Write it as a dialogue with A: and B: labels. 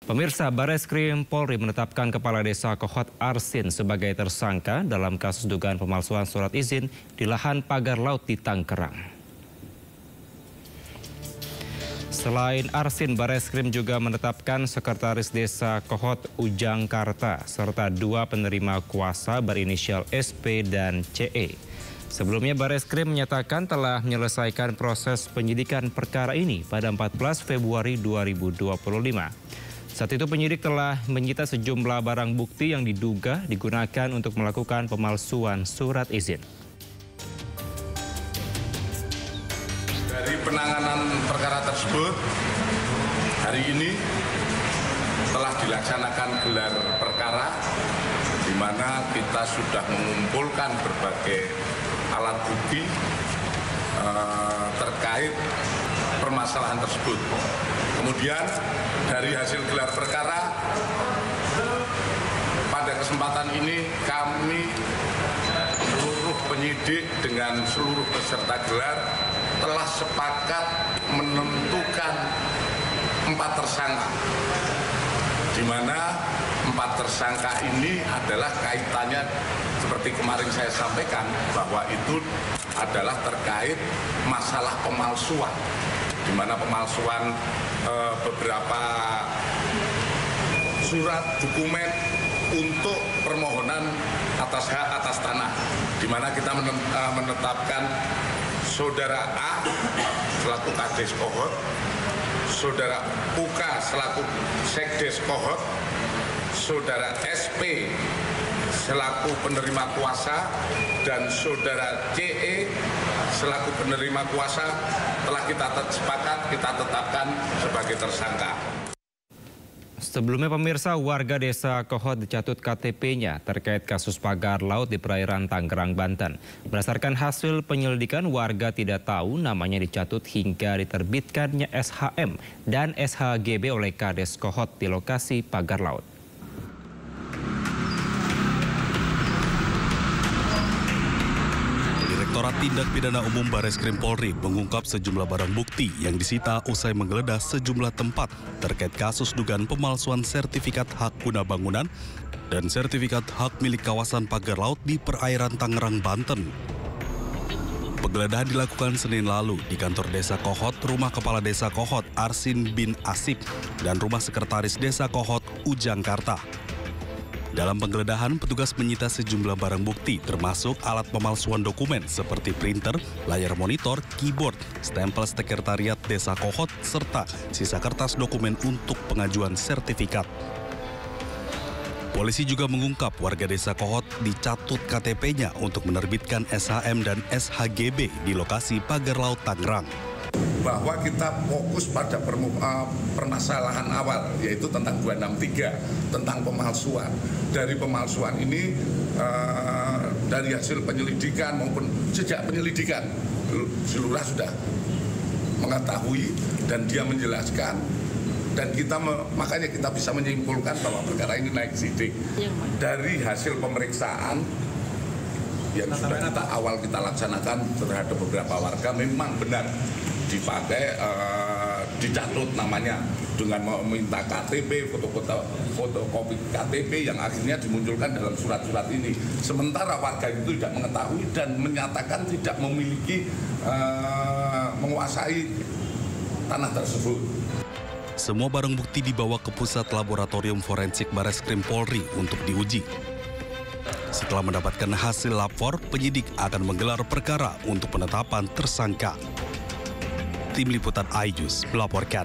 A: Pemirsa, Bareskrim Polri menetapkan Kepala Desa Kohot Arsin sebagai tersangka dalam kasus dugaan pemalsuan surat izin di lahan pagar laut di Tangerang. Selain Arsin, Bareskrim juga menetapkan Sekretaris Desa Kohot Ujang Karta serta 2 penerima kuasa berinisial SP dan CE. Sebelumnya Bareskrim menyatakan telah menyelesaikan proses penyidikan perkara ini pada 14 Februari 2025. Saat itu penyidik telah menyita sejumlah barang bukti yang diduga digunakan untuk melakukan pemalsuan surat izin.
B: Dari penanganan perkara tersebut, hari ini telah dilaksanakan gelar perkara di mana kita sudah mengumpulkan berbagai alat bukti terkait permasalahan tersebut. Kemudian dari hasil gelar perkara, pada kesempatan ini kami seluruh penyidik dengan seluruh peserta gelar telah sepakat menentukan 4 tersangka, di mana 4 tersangka ini adalah kaitannya seperti kemarin saya sampaikan bahwa itu adalah terkait masalah pemalsuan, di mana pemalsuan beberapa surat dokumen untuk permohonan atas hak atas tanah, di mana kita menetapkan Saudara A selaku Kades Kohot, Saudara UK selaku Sekdes Kohot, Saudara SP selaku penerima kuasa, dan Saudara CE selaku penerima kuasa telah kita sepakat kita tetapkan sebagai tersangka.
A: Sebelumnya pemirsa, warga desa Kohot dicatut KTP-nya terkait kasus pagar laut di perairan Tangerang, Banten. Berdasarkan hasil penyelidikan, warga tidak tahu namanya dicatut hingga diterbitkannya SHM dan SHGB oleh Kades Kohot di lokasi pagar laut.
C: Direktorat Tindak Pidana Umum Bareskrim Polri mengungkap sejumlah barang bukti yang disita usai menggeledah sejumlah tempat terkait kasus dugaan pemalsuan sertifikat hak guna bangunan dan sertifikat hak milik kawasan pagar laut di perairan Tangerang, Banten. Penggeledahan dilakukan Senin lalu di kantor Desa Kohot, rumah Kepala Desa Kohot Arsin bin Asip, dan rumah Sekretaris Desa Kohot Ujang Karta. Dalam penggeledahan, petugas menyita sejumlah barang bukti termasuk alat pemalsuan dokumen seperti printer, layar monitor, keyboard, stempel sekretariat Desa Kohot, serta sisa kertas dokumen untuk pengajuan sertifikat. Polisi juga mengungkap warga Desa Kohot dicatut KTP-nya untuk menerbitkan SHM dan SHGB di lokasi pagar laut Tangerang.
B: Bahwa kita fokus pada permasalahan awal, yaitu tentang 263, tentang pemalsuan. Dari pemalsuan ini, dari hasil penyelidikan maupun sejak penyelidikan, seluruh sudah mengetahui dan dia menjelaskan, dan makanya kita bisa menyimpulkan bahwa perkara ini naik sidik. Dari hasil pemeriksaan yang sudah kita laksanakan terhadap beberapa warga, memang benar dipakai dicatut namanya dengan meminta KTP, fotokopi KTP yang akhirnya dimunculkan dalam surat-surat ini. Sementara warga itu tidak mengetahui dan menyatakan tidak memiliki menguasai tanah tersebut.
C: Semua barang bukti dibawa ke Pusat Laboratorium Forensik Bareskrim Polri untuk diuji. Setelah mendapatkan hasil lapor, penyidik akan menggelar perkara untuk penetapan tersangka. Tim Liputan iNews melaporkan.